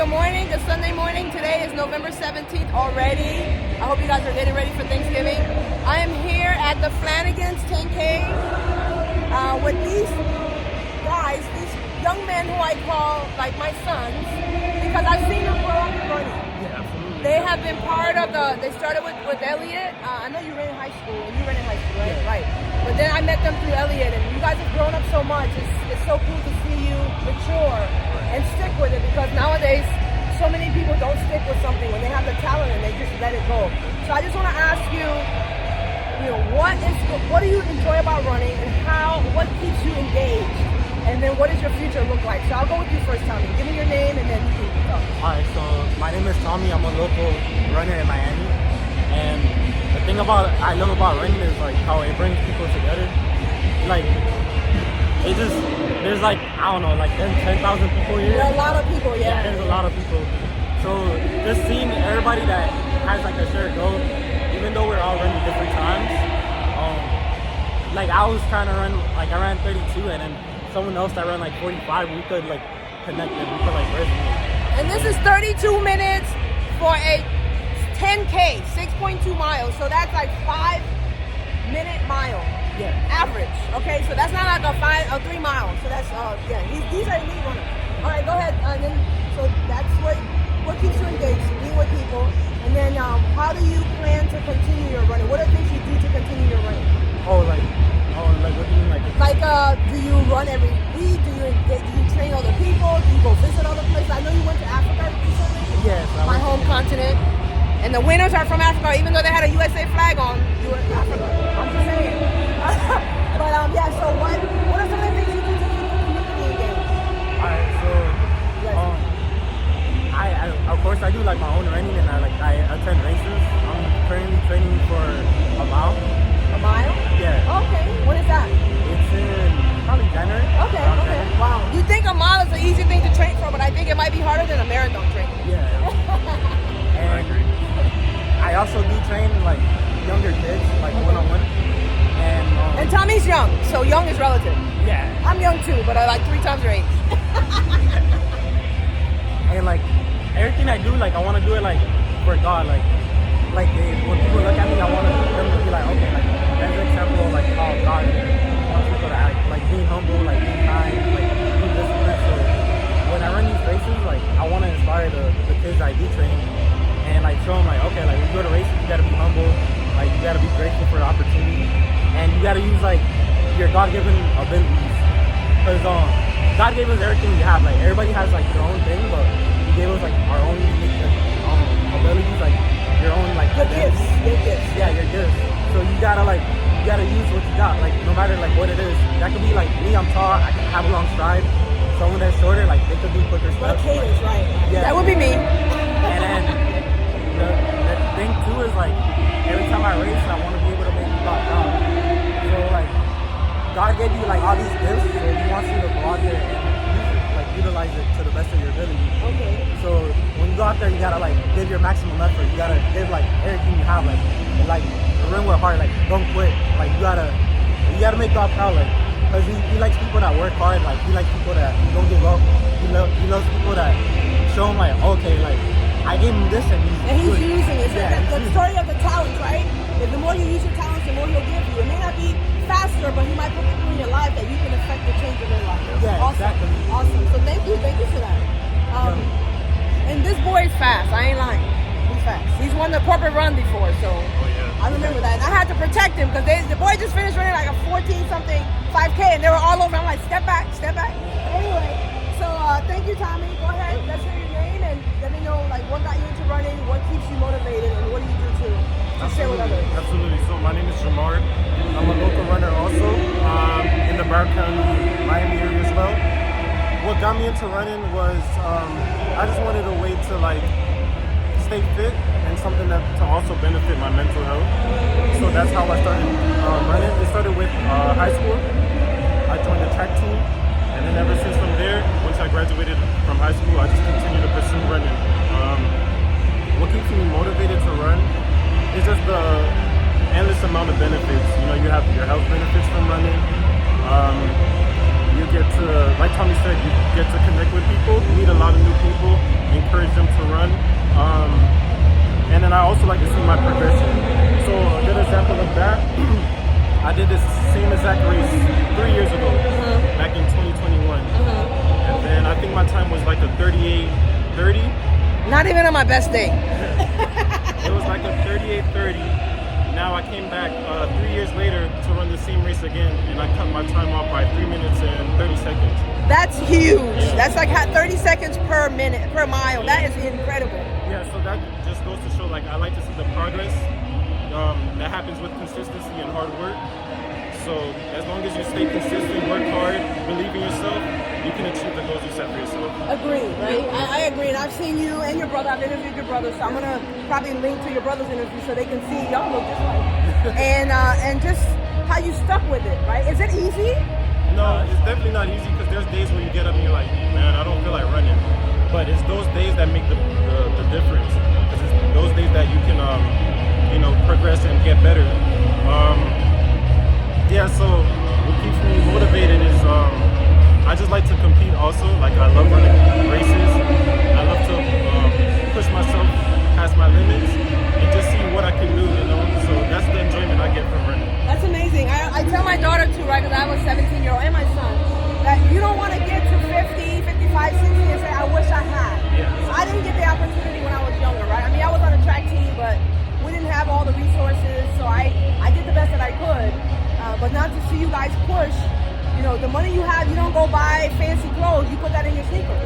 good morning. Good Sunday morning. Today is November 17th already. I hope you guys are getting ready for Thanksgiving. I am here at the Flanigan's 10K with these guys, these young men who I call like my sons, because I've seen them grow up running. Yeah, absolutely. They have been part of they started with Elliot. I know you ran in high school, and you ran in high school, right? Yeah. Right. But then I met them through Elliot, and you guys have grown up so much. It's so cool to see you mature and stick with it, because nowadays so many people don't stick with something when they have the talent and they just let it go. So I just want to ask you, what do you enjoy about running, and what keeps you engaged, and then what does your future look like? So I'll go with you first, Tommy. Give me your name and then you can talk. Alright, so my name is Tommy. I'm a local runner in Miami, and the thing I love about running is like how it brings people together. Like there's like, I don't know, like 10,000 people here. There are a lot of people, yeah. There's a lot of people. So just seeing everybody that has like a shared goal, even though we're all running different times. Like I was trying to run, like I ran 32, and then someone else that ran like 45, we could like connect and we could like resonate. And this is 32 minutes for a 10K, 6.2 miles. So that's like 5-minute mile. Yeah. Average. Okay, so that's not like a 3 miles. So that's these are elite runners. All right, go ahead. And then so that's what keeps you engaged, being with people. And then how do you plan to continue your running? What are things you do to continue your running? Like what do you mean, like? Do you run every week? Do you train other people? Do you go visit other places? I know you went to Africa recently. Yes. My home continent. And the winners are from Africa, even though they had a USA flag on. You were in Africa. I'm just saying. But so what are some of the things you do to keep the community engaged? Alright, so I of course I do like my own running, and I attend races. I'm currently training for a mile. A mile? Yeah. Okay. When is that? It's in probably January. Okay. Wow. You think a mile is an easy thing to train for, but I think it might be harder than a marathon training. Yeah. And I agree. I also do train like younger kids, like one-on-one. And Tommy's young, so young is relative. Yeah. I'm young too, but I like 3 times your age. And like everything I do, like I want to do it like for God, like when people look at me, I want them to be like, okay, like that's an example of like how God wants people to act, like being humble, like being kind, like being disciplined. So when I run these races, like I want to inspire the kids I do train, and like show them like, okay, like when you go to races, you gotta be humble, like you gotta be grateful for the opportunity, and you gotta use like your God-given abilities, because God gave us everything we have. Like everybody has like their own thing, but He gave us like our own unique abilities, like your own like your gifts. Yeah, your gifts. So you gotta use what you got, like no matter like what it is. That could be like me, I'm tall, I can have a long stride. Someone that's shorter, like they could do quicker steps. Like cadence, right? Yeah. That would be me. And then the thing too is like every time I race, I want to be able to make God proud. So like God gave you like all these gifts, so He wants you to go out there and utilize it to the best of your ability. Okay. So when you go out there, you gotta like give your maximum effort. You gotta give like everything you have, like run with heart, like don't quit. Like you gotta make God proud, like because he likes people that work hard. Like he likes people that don't give up. He loves people that show him like, okay, like I gave him this and he's using it. Yeah, the story of the talents, right? The more you use your talents, the more He'll give you. It may not be faster, but He might put people in your life that you can affect the change of their life. Yeah, awesome. Exactly. Awesome. So thank you for that. And this boy is fast. I ain't lying. He's fast. He's won the corporate run before, so I remember that. And I had to protect him because the boy just finished running like a 14-something 5K, and they were all over. I'm like, step back. Anyway, so thank you, Tommy. Go ahead. Let's hear your name and let me know like what got you into running, what keeps you motivated, and what do you do to share with others. Absolutely. So my name is Jamar. I'm a local runner also in the Broward County, Miami area as well. What got me into running was I just wanted a way to like stay fit and something that to also benefit my mental health. So that's how I started running. It started with high school. I joined the track team, and then ever since from there, once I graduated from high school, I just continued to pursue running. What keeps me motivated to run is just the endless amount of benefits. You know, you have your health benefits from running. you get to, like Tommy said, you get to connect with people, meet a lot of new people, encourage them to run. And then I also like to see my progression. So a good example of that, I did this same exact race 3 years ago, back in 2021. And then I think my time was like a 38:30. Not even on my best day. It was like a 38:30. Now I came back 3 years later to run the same race again, and I cut my time off by 3 minutes and 30 seconds. That's huge. That's like 30 seconds per mile. That is incredible. Yeah, so that just goes to show, like, I like to see the progress that happens with consistency and hard work. So as long as you stay consistent, work hard, believe in yourself, you can achieve the goals you set for yourself. Agree, right? I agree, and I've seen you and your brother. I've interviewed your brother, so I'm gonna probably link to your brother's interview so they can see y'all look just like. And just how you stuck with it, right? Is it easy? No, it's definitely not easy because there's days where you get up and you're like, man, I don't feel like running. But it's those days that make the difference. Because it's those days that you can, progress and get better. Yeah, so what keeps me motivated is I just like to compete also. Like, I love running races. I love to push myself past my limits and just see what I can do, So that's the enjoyment I get from running. That's amazing. I tell my daughter too, right, because I have a 17-year-old and my son, that you don't want to get to 50, 55, 60 and say, I wish I had. Yeah. I didn't get the opportunity when I was younger, right? I mean, I was on a track team, but we didn't have all the resources, so I did the best that I could. But not to see you guys push, the money you have, you don't go buy fancy clothes, you put that in your sneakers.